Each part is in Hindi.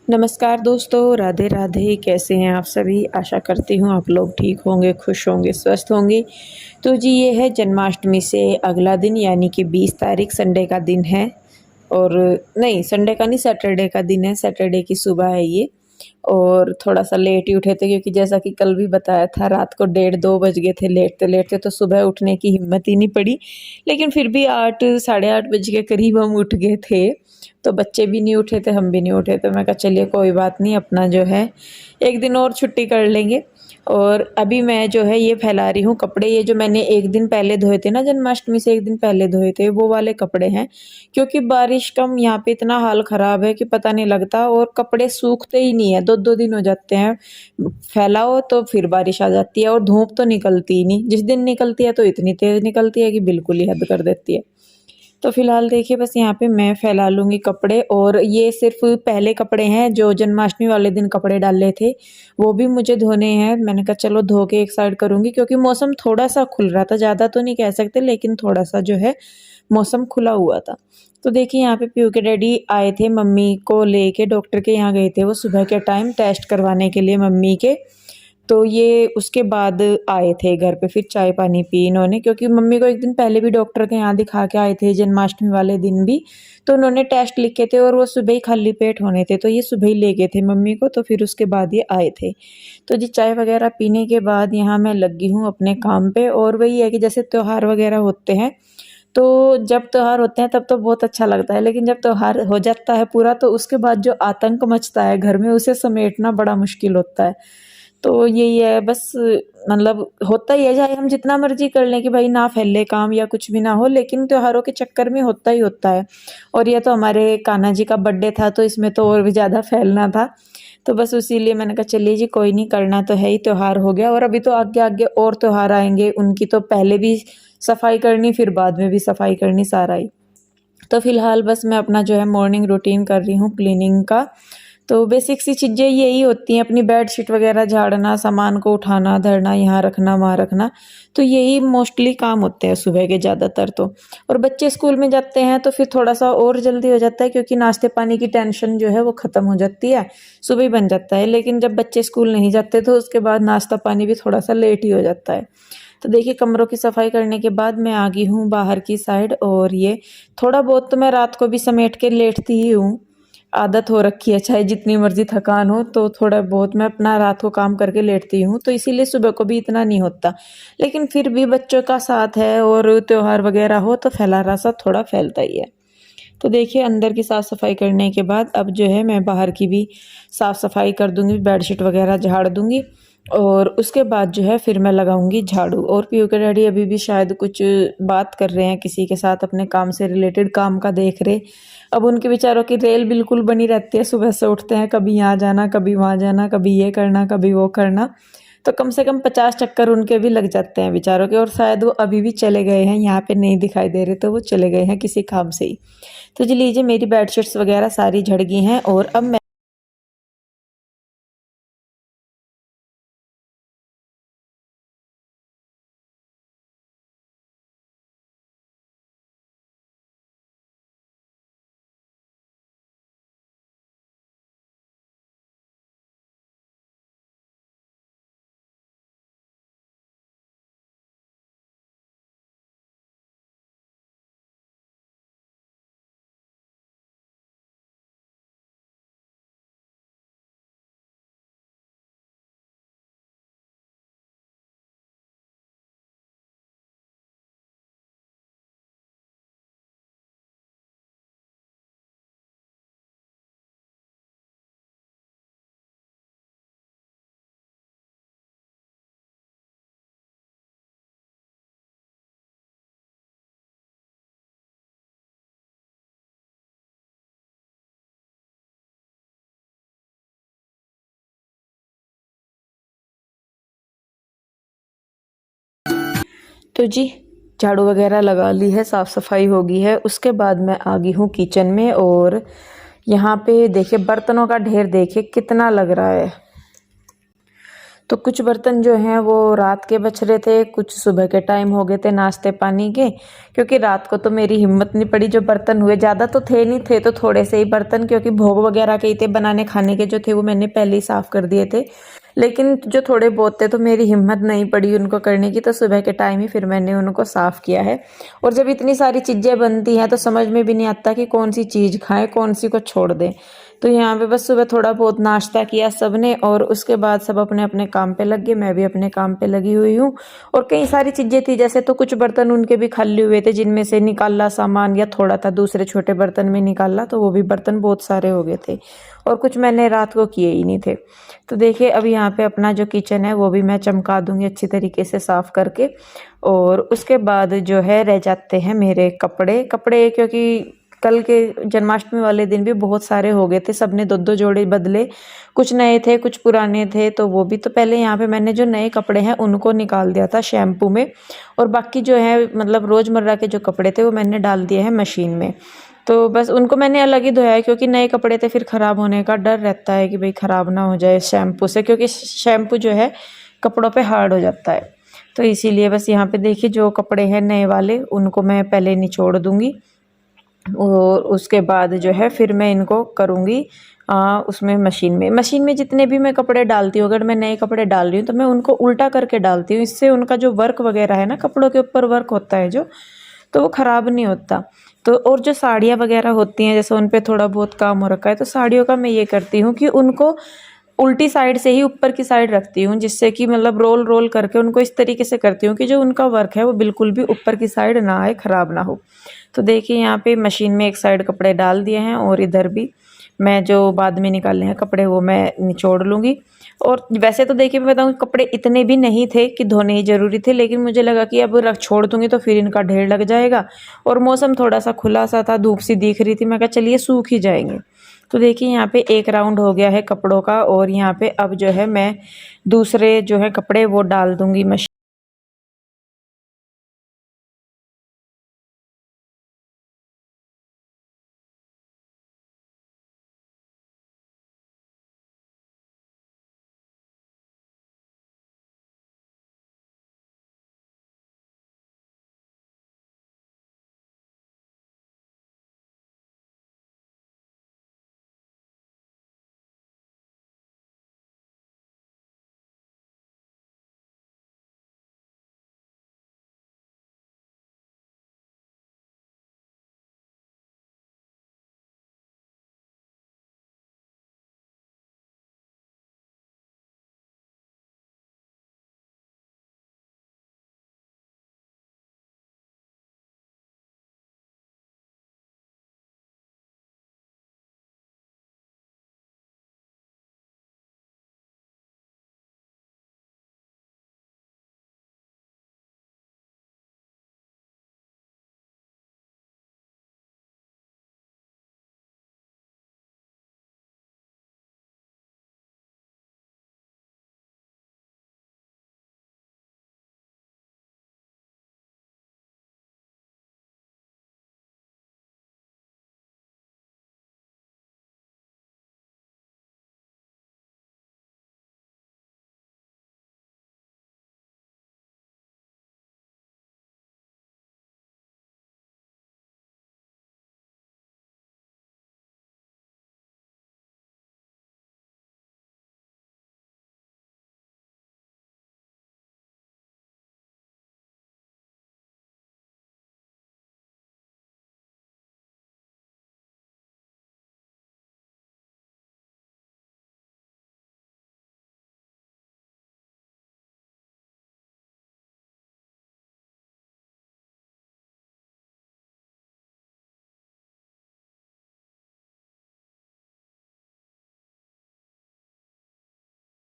नमस्कार दोस्तों, राधे राधे। कैसे हैं आप सभी? आशा करती हूँ आप लोग ठीक होंगे, खुश होंगे, स्वस्थ होंगे। तो जी ये है जन्माष्टमी से अगला दिन यानी कि 20 तारीख संडे का दिन है। और नहीं, संडे का नहीं, सैटरडे का दिन है। सैटरडे की सुबह है ये। और थोड़ा-सा लेट ही उठे थे क्योंकि जैसा कि कल भी बताया था, रात को डेढ़ 2 बज गए थे लेटते-लेटते, तो सुबह उठने की हिम्मत ही नहीं पड़ी। लेकिन फिर भी 8 साढ़े 8 बजे के करीब हम उठ गए थे। तो बच्चे भी नहीं उठे थे, हम भी नहीं उठे, तो मैं कहा चलिए कोई बात नहीं, अपना जो है 1 दिन और छुट्टी कर लेंगे। और अभी मैं जो है ये फैला रही हूँ कपड़े। ये जो मैंने 1 दिन पहले धोए थे ना, जन्माष्टमी से 1 दिन पहले धोए थे, वो वाले कपड़े हैं। क्योंकि बारिश का यहाँ पे इतना हाल ख़राब है कि पता नहीं लगता, और कपड़े सूखते ही नहीं है, 2-2 दिन हो जाते हैं। फैलाओ तो फिर बारिश आ जाती है और धूप तो निकलती ही नहीं। जिस दिन निकलती है तो इतनी तेज़ निकलती है कि बिल्कुल ही हद कर देती है। तो फ़िलहाल देखिए बस यहाँ पे मैं फैला लूँगी कपड़े। और ये सिर्फ़ पहले कपड़े हैं जो जन्माष्टमी वाले दिन कपड़े डाले थे, वो भी मुझे धोने हैं। मैंने कहा चलो धो के एक साइड करूँगी, क्योंकि मौसम थोड़ा-सा खुल रहा था, ज़्यादा तो नहीं कह सकते, लेकिन थोड़ा-सा जो है मौसम खुला हुआ था। तो देखिए यहाँ पे पीयू के डैडी आए थे, मम्मी को लेके डॉक्टर के यहाँ गए थे वो सुबह के टाइम टेस्ट करवाने के लिए मम्मी के। तो ये उसके बाद आए थे घर पे, फिर चाय पानी पी इन्होंने, क्योंकि मम्मी को 1 दिन पहले भी डॉक्टर के यहाँ दिखा के आए थे जन्माष्टमी वाले दिन भी। तो उन्होंने टेस्ट लिखे थे और वो सुबह ही खाली पेट होने थे, तो ये सुबह ही ले गए थे मम्मी को, तो फिर उसके बाद ये आए थे। तो जी चाय वगैरह पीने के बाद यहाँ मैं लगी हूँ अपने काम पे। और वही है कि जैसे त्योहार वगैरह होते हैं, तो जब त्योहार होते हैं तब तो बहुत अच्छा लगता है, लेकिन जब त्योहार हो जाता है पूरा, तो उसके बाद जो आतंक मचता है घर में, उसे समेटना बड़ा मुश्किल होता है। तो यही है बस, मतलब होता ही है, चाहे हम जितना मर्ज़ी कर लें कि भाई ना फैले काम या कुछ भी ना हो, लेकिन त्योहारों के चक्कर में होता ही होता है। और ये तो हमारे कान्हा जी का बर्थडे था, तो इसमें तो और भी ज़्यादा फैलना था। तो बस इसीलिए मैंने कहा चलिए जी कोई नहीं, करना तो है ही, त्योहार हो गया और अभी तो आगे-आगे और त्योहार आएँगे, उनकी तो पहले भी सफाई करनी, फिर बाद में भी सफाई करनी, सारा ही। तो फ़िलहाल बस मैं अपना जो है मॉर्निंग रूटीन कर रही हूँ क्लीनिंग का। तो बेसिक सी चीज़ें यही होती हैं, अपनी बेडशीट वगैरह झाड़ना, सामान को उठाना, धरना, यहाँ रखना, वहाँ रखना। तो यही मोस्टली काम होते हैं सुबह के ज़्यादातर तो। और बच्चे स्कूल में जाते हैं तो फिर थोड़ा-सा और जल्दी हो जाता है, क्योंकि नाश्ते पानी की टेंशन जो है वो ख़त्म हो जाती है, सुबह ही बन जाता है। लेकिन जब बच्चे स्कूल नहीं जाते तो उसके बाद नाश्ता पानी भी थोड़ा-सा लेट ही हो जाता है। तो देखिए कमरों की सफाई करने के बाद मैं आ गई हूँ बाहर की साइड। और ये थोड़ा बहुत तो मैं रात को भी समेट के लेटती ही हूँ, आदत हो रखी है, चाहे जितनी मर्जी थकान हो, तो थोड़ा बहुत मैं अपना रात को काम करके लेटती हूँ, तो इसीलिए सुबह को भी इतना नहीं होता। लेकिन फिर भी बच्चों का साथ है और त्योहार वगैरह हो तो फैलारा सा थोड़ा फैलता ही है। तो देखिए अंदर की साफ़ सफाई करने के बाद अब जो है मैं बाहर की भी साफ़ सफाई कर दूँगी, बेडशीट वगैरह झाड़ दूँगी। और उसके बाद जो है फिर मैं लगाऊंगी झाड़ू। और पीयू के डैडी अभी भी शायद कुछ बात कर रहे हैं किसी के साथ, अपने काम से रिलेटेड काम का देख रहे। अब उनके बेचारों की रेल बिल्कुल बनी रहती है, सुबह से उठते हैं, कभी यहाँ जाना, कभी वहाँ जाना, कभी ये करना, कभी वो करना। तो कम से कम 50 चक्कर उनके भी लग जाते हैं बेचारों के। और शायद वो अभी भी चले गए हैं, यहाँ पे नहीं दिखाई दे रहे, तो वो चले गए हैं किसी काम से ही। तो जी लीजिए मेरी बेडशीट्स वगैरह सारी झड़ गई हैं और अब मैं तो जी झाड़ू वगैरह लगा ली है, साफ़ सफाई हो गई है। उसके बाद मैं आ गई हूँ किचन में। और यहाँ पे देखिए बर्तनों का ढेर देखिए कितना लग रहा है। तो कुछ बर्तन जो हैं वो रात के बच रहे थे, कुछ सुबह के टाइम हो गए थे नाश्ते पानी के, क्योंकि रात को तो मेरी हिम्मत नहीं पड़ी। जो बर्तन हुए ज़्यादा तो थे नहीं, थे तो थोड़े से ही बर्तन, क्योंकि भोग वगैरह के ही थे, बनाने खाने के जो थे वो मैंने पहले ही साफ़ कर दिए थे। लेकिन जो थोड़े बहुत थे तो मेरी हिम्मत नहीं पड़ी उनको करने की, तो सुबह के टाइम ही फिर मैंने उनको साफ़ किया है। और जब इतनी सारी चीज़ें बनती हैं तो समझ में भी नहीं आता कि कौन सी चीज़ खाएं, कौन सी को छोड़ दें। तो यहाँ पे बस सुबह थोड़ा बहुत नाश्ता किया सबने, और उसके बाद सब अपने अपने काम पे लग गए, मैं भी अपने काम पे लगी हुई हूँ। और कई सारी चीज़ें थी, जैसे तो कुछ बर्तन उनके भी खाली हुए थे, जिनमें से निकाला सामान या थोड़ा था दूसरे छोटे बर्तन में निकाला, तो वो भी बर्तन बहुत सारे हो गए थे। और कुछ मैंने रात को किए ही नहीं थे। तो देखिए अब यहाँ पे अपना जो किचन है वो भी मैं चमका दूंगी अच्छी तरीके से साफ़ करके। और उसके बाद जो है रह जाते हैं मेरे कपड़े, क्योंकि कल के जन्माष्टमी वाले दिन भी बहुत सारे हो गए थे, सबने दो दो जोड़े बदले, कुछ नए थे कुछ पुराने थे, तो वो भी। तो पहले यहाँ पे मैंने जो नए कपड़े हैं उनको निकाल दिया था शैम्पू में, और बाकी जो है मतलब रोज़मर्रा के जो कपड़े थे वो मैंने डाल दिए हैं मशीन में। तो बस उनको मैंने अलग ही धोया है, क्योंकि नए कपड़े थे फिर ख़राब होने का डर रहता है कि भाई ख़राब ना हो जाए शैम्पू से, क्योंकि शैम्पू जो है कपड़ों पे हार्ड हो जाता है। तो इसीलिए बस यहाँ पे देखिए जो कपड़े हैं नए वाले उनको मैं पहले निचोड़ दूँगी, और उसके बाद जो है फिर मैं इनको करूँगी उसमें मशीन में जितने भी मैं कपड़े डालती हूँ, अगर मैं नए कपड़े डाल रही हूँ तो मैं उनको उल्टा करके डालती हूँ। इससे उनका जो वर्क वगैरह है ना, कपड़ों के ऊपर वर्क होता है जो, तो वो ख़राब नहीं होता। तो और जो साड़ियाँ वगैरह होती हैं, जैसे उन पे थोड़ा बहुत काम हो रखा है, तो साड़ियों का मैं ये करती हूँ कि उनको उल्टी साइड से ही ऊपर की साइड रखती हूँ, जिससे कि मतलब रोल रोल करके उनको इस तरीके से करती हूँ कि जो उनका वर्क है वो बिल्कुल भी ऊपर की साइड ना आए, ख़राब ना हो। तो देखिए यहाँ पे मशीन में एक साइड कपड़े डाल दिए हैं, और इधर भी मैं जो बाद में निकालने हैं कपड़े वो मैं निचोड़ लूँगी। और वैसे तो देखिए मैं बताऊँ कपड़े इतने भी नहीं थे कि धोने ही ज़रूरी थे, लेकिन मुझे लगा कि अब रख छोड़ दूँगी तो फिर इनका ढेर लग जाएगा, और मौसम थोड़ा सा खुला सा था, धूप सी दिख रही थी, मैं कहा चलिए सूख ही जाएंगे। तो देखिए यहाँ पे एक राउंड हो गया है कपड़ों का, और यहाँ पे अब जो है मैं दूसरे जो है कपड़े वो डाल दूँगी मशीन।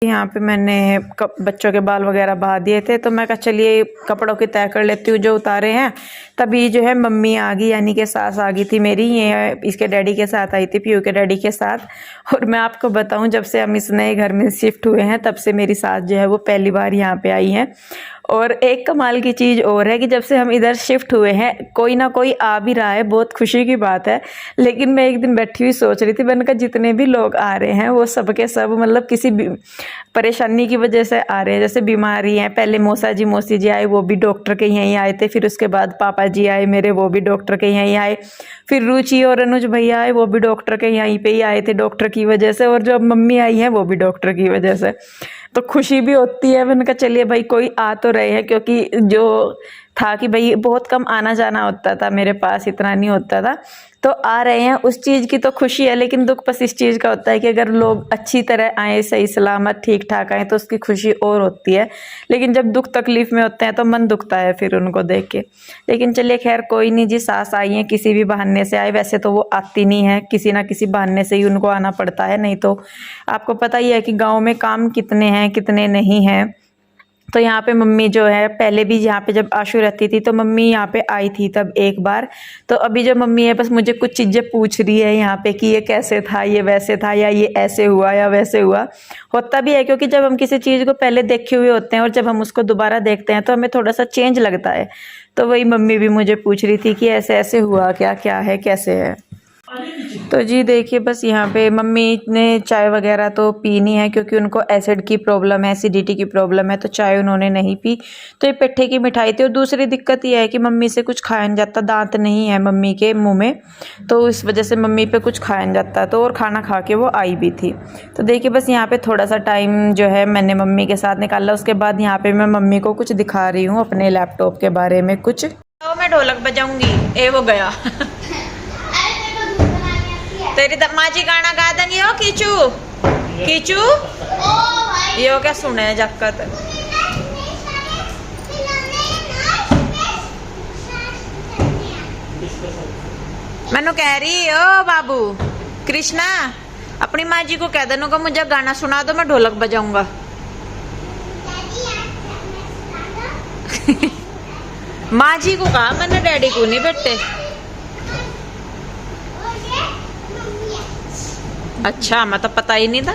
यहाँ पे मैंने बच्चों के बाल वगैरह बहा दिए थे, तो मैं कहा चलिए कपड़ों की तय कर लेती हूँ जो उतारे हैं। तभी जो है मम्मी आ गई, यानी कि सास आ गई थी मेरी, ये इसके डैडी के साथ आई थी, पीयू के डैडी के साथ। और मैं आपको बताऊँ जब से हम इस नए घर में शिफ्ट हुए हैं तब से मेरी सास जो है वो पहली बार यहाँ पे आई हैं। और एक कमाल की चीज़ और है कि जब से हम इधर शिफ्ट हुए हैं कोई ना कोई आ भी रहा है, बहुत खुशी की बात है। लेकिन मैं एक दिन बैठी हुई सोच रही थी, मैंने कहा जितने भी लोग आ रहे हैं वो सब के सब मतलब किसी भी परेशानी की वजह से आ रहे हैं। जैसे बीमारी हैं, पहले मौसी जी आए, वो भी डॉक्टर के यहीं आए थे। फिर उसके बाद पापा जी आए मेरे, वो भी डॉक्टर के यहीं आए। फिर रुचि और अनुज भैया आए, वो भी डॉक्टर के यहीं पे ही आए थे डॉक्टर की वजह से। और जो मम्मी आई है वो भी डॉक्टर की वजह से। तो खुशी भी होती है। मैंने कहा चलिए भाई कोई आ तो रहे हैं, क्योंकि जो था कि भाई बहुत कम आना जाना होता था मेरे पास, इतना नहीं होता था। तो आ रहे हैं उस चीज़ की तो खुशी है, लेकिन दुख बस इस चीज़ का होता है कि अगर लोग अच्छी तरह आए, सही सलामत ठीक ठाक आए तो उसकी खुशी और होती है। लेकिन जब दुख तकलीफ में होते हैं तो मन दुखता है फिर उनको देख के। लेकिन चलिए खैर कोई नहीं जी, सास आई हैं किसी भी बहाने से आए। वैसे तो वो आती नहीं है, किसी ना किसी बहाने से ही उनको आना पड़ता है, नहीं तो आपको पता ही है कि गाँव में काम कितने हैं कितने नहीं हैं। तो यहाँ पे मम्मी जो है, पहले भी यहाँ पे जब आशु रहती थी तो मम्मी यहाँ पे आई थी तब एक बार। तो अभी जो मम्मी है बस मुझे कुछ चीज़ें पूछ रही है यहाँ पे कि ये कैसे था, ये वैसे था, या ये ऐसे हुआ या वैसे हुआ। होता भी है क्योंकि जब हम किसी चीज़ को पहले देखे हुए होते हैं और जब हम उसको दोबारा देखते हैं तो हमें थोड़ा सा चेंज लगता है। तो वही मम्मी भी मुझे पूछ रही थी कि ऐसे ऐसे हुआ क्या, क्या है, कैसे है। तो जी देखिए बस यहाँ पे मम्मी ने चाय वगैरह तो पी नहीं है, क्योंकि उनको एसिड की प्रॉब्लम है, एसिडिटी की प्रॉब्लम है, तो चाय उन्होंने नहीं पी। तो ये पेठे की मिठाई थी। और दूसरी दिक्कत ये है कि मम्मी से कुछ खाया नहीं जाता, दांत नहीं है मम्मी के मुंह में, तो इस वजह से मम्मी पे कुछ खाया नहीं जाता। तो और खाना खा के वो आई भी थी। तो देखिए बस यहाँ पर थोड़ा सा टाइम जो है मैंने मम्मी के साथ निकाला। उसके बाद यहाँ पर मैं मम्मी को कुछ दिखा रही हूँ अपने लैपटॉप के बारे में कुछ। तो मैं ढोलक बजाऊंगी, ए वो गया तेरी माँ जी गाना गा देंगी हो कीचू कीचू। यो क्या सुने जक्कत मैनू कह रही ओ बाबू कृष्णा, अपनी माँ जी को कह देना को मुझे गाना सुना दो, मैं ढोलक बजाऊंगा। माँ जी को कहा मैंने, डैडी को नहीं बेटे। अच्छा, मैं तो पता ही नहीं था।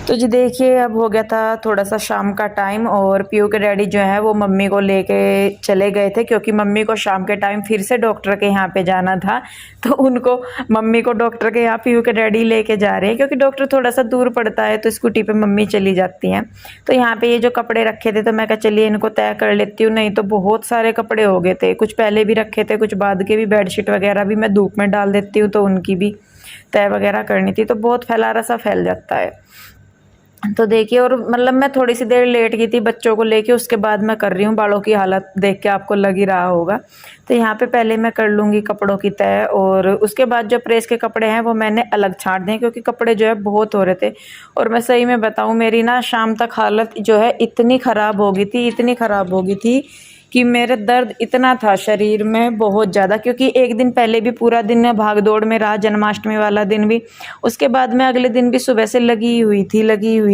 तो जी देखिए अब हो गया था थोड़ा सा शाम का टाइम, और पीयू के डैडी जो है वो मम्मी को लेके चले गए थे, क्योंकि मम्मी को शाम के टाइम फिर से डॉक्टर के यहाँ पे जाना था। तो उनको मम्मी को डॉक्टर के यहाँ पीयू के डैडी लेके जा रहे हैं, क्योंकि डॉक्टर थोड़ा सा दूर पड़ता है, तो स्कूटी पे मम्मी चली जाती हैं। तो यहाँ पे ये जो कपड़े रखे थे तो मैं कहा चलिए इनको तय कर लेती हूँ, नहीं तो बहुत सारे कपड़े हो गए थे। कुछ पहले भी रखे थे, कुछ बाद के भी, बेडशीट वगैरह भी मैं धूप में डाल देती हूँ तो उनकी भी तय वगैरह करनी थी। तो बहुत फैलारा सा फैल जाता है। तो देखिए, और मतलब मैं थोड़ी सी देर लेट गई थी बच्चों को लेके, उसके बाद मैं कर रही हूँ। बालों की हालत देख के आपको लग ही रहा होगा। तो यहाँ पे पहले मैं कर लूँगी कपड़ों की तय, और उसके बाद जो प्रेस के कपड़े हैं वो मैंने अलग छांट दें, क्योंकि कपड़े जो है बहुत हो रहे थे। और मैं सही में बताऊँ, मेरी ना शाम तक हालत जो है इतनी ख़राब हो गई थी, इतनी ख़राब हो गई थी कि मेरे दर्द इतना था शरीर में बहुत ज़्यादा। क्योंकि एक दिन पहले भी पूरा दिन भाग दौड़ में रहा, जन्माष्टमी वाला दिन भी। उसके बाद में अगले दिन भी सुबह से लगी हुई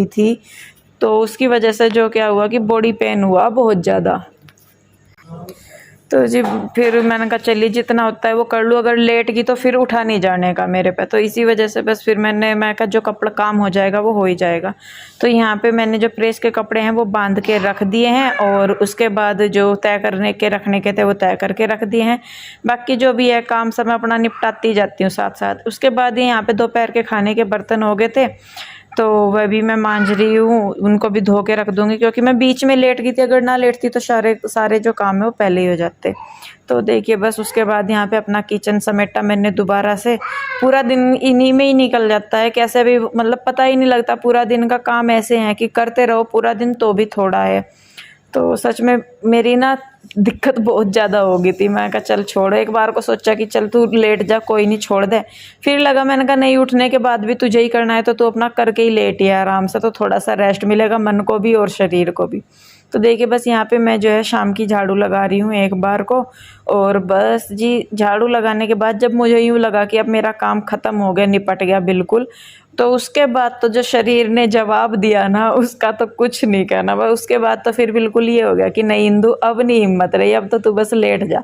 थी। तो उसकी वजह से जो क्या हुआ कि बॉडी पेन हुआ बहुत ज़्यादा। तो जी फिर मैंने कहा चलिए जितना होता है वो कर लूँ, अगर लेट गई तो फिर उठा नहीं जाने का मेरे पे। तो इसी वजह से बस फिर मैं कहा जो कपड़ा काम हो जाएगा वो हो ही जाएगा। तो यहाँ पे मैंने जो प्रेस के कपड़े हैं वो बांध के रख दिए हैं, और उसके बाद जो तय करने के रखने के थे वो तय करके रख दिए हैं। बाकी जो भी है काम सब मैं अपना निपटाती जाती हूँ साथ साथ। उसके बाद ही यहाँ पे दोपहर के खाने के बर्तन हो गए थे, तो वह भी मैं मांज रही हूँ, उनको भी धो के रख दूँगी, क्योंकि मैं बीच में लेट गई थी। अगर ना लेटती तो सारे जो काम है वो पहले ही हो जाते। तो देखिए बस उसके बाद यहाँ पे अपना किचन समेटा मैंने दोबारा से। पूरा दिन इन्हीं में ही निकल जाता है, कैसे भी मतलब पता ही नहीं लगता। पूरा दिन का काम ऐसे है कि करते रहो पूरा दिन तो भी थोड़ा है। तो सच में मेरी ना दिक्कत बहुत ज़्यादा हो गई थी। मैं कहा चल छोड़, एक बार को सोचा कि चल तू लेट जा, कोई नहीं छोड़ दे। फिर लगा, मैंने कहा नहीं, उठने के बाद भी तुझे ही करना है तो तू अपना करके ही लेट ही आराम से, तो थोड़ा सा रेस्ट मिलेगा मन को भी और शरीर को भी। तो देखिए बस यहाँ पे मैं जो है शाम की झाड़ू लगा रही हूँ एक बार को, और बस जी झाड़ू लगाने के बाद जब मुझे यूँ लगा कि अब मेरा काम ख़त्म हो गया, निपट गया बिल्कुल, तो उसके बाद तो जो शरीर ने जवाब दिया ना, उसका तो कुछ नहीं कहना। बस उसके बाद तो फिर बिल्कुल ये हो गया कि नहीं इंदु, अब नहीं हिम्मत रही, अब तो तू बस लेट जा।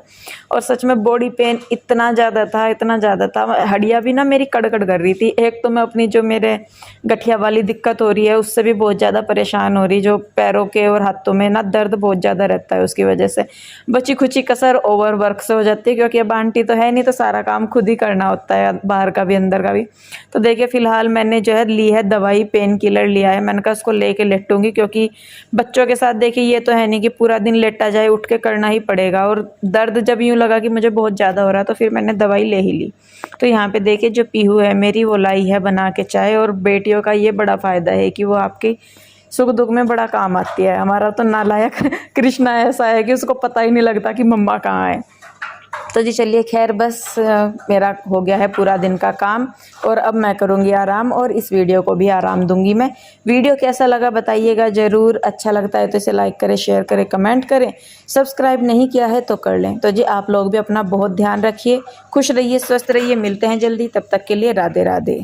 और सच में बॉडी पेन इतना ज़्यादा था, इतना ज़्यादा था, हड्डियाँ भी ना मेरी कड़कड़ कर रही थी। एक तो मैं अपनी जो मेरे गठिया वाली दिक्कत हो रही है उससे भी बहुत ज़्यादा परेशान हो रही, जो पैरों के और हाथों में ना दर्द बहुत ज़्यादा रहता है, उसकी वजह से बची खुची कसर ओवर वर्क से हो जाती है, क्योंकि अब आंटी तो है नहीं, तो सारा काम खुद ही करना होता है, बाहर का भी अंदर का भी। तो देखिए फ़िलहाल मैंने जो है ली है दवाई, पेन किलर लिया है, मैंने कहा उसको लेके लेटूंगी, क्योंकि बच्चों के साथ देखिए ये तो है नहीं कि पूरा दिन लेटा जाए, उठ के करना ही पड़ेगा। और दर्द जब यूँ लगा कि मुझे बहुत ज़्यादा हो रहा तो फिर मैंने दवाई ले ही ली। तो यहाँ पे देखिए जो पीहू है मेरी, वो लाई है बना के चाय। और बेटियों का ये बड़ा फ़ायदा है कि वो आपकी सुख दुख में बड़ा काम आती है। हमारा तो नालायक कृष्णा ऐसा है कि उसको पता ही नहीं लगता कि मम्मा कहाँ है। तो जी चलिए खैर, बस मेरा हो गया है पूरा दिन का काम, और अब मैं करूँगी आराम, और इस वीडियो को भी आराम दूंगी मैं। वीडियो कैसा लगा बताइएगा ज़रूर, अच्छा लगता है तो इसे लाइक करें, शेयर करें, कमेंट करें, सब्सक्राइब नहीं किया है तो कर लें। तो जी आप लोग भी अपना बहुत ध्यान रखिए, खुश रहिए, स्वस्थ रहिए, मिलते हैं जल्दी, तब तक के लिए राधे राधे।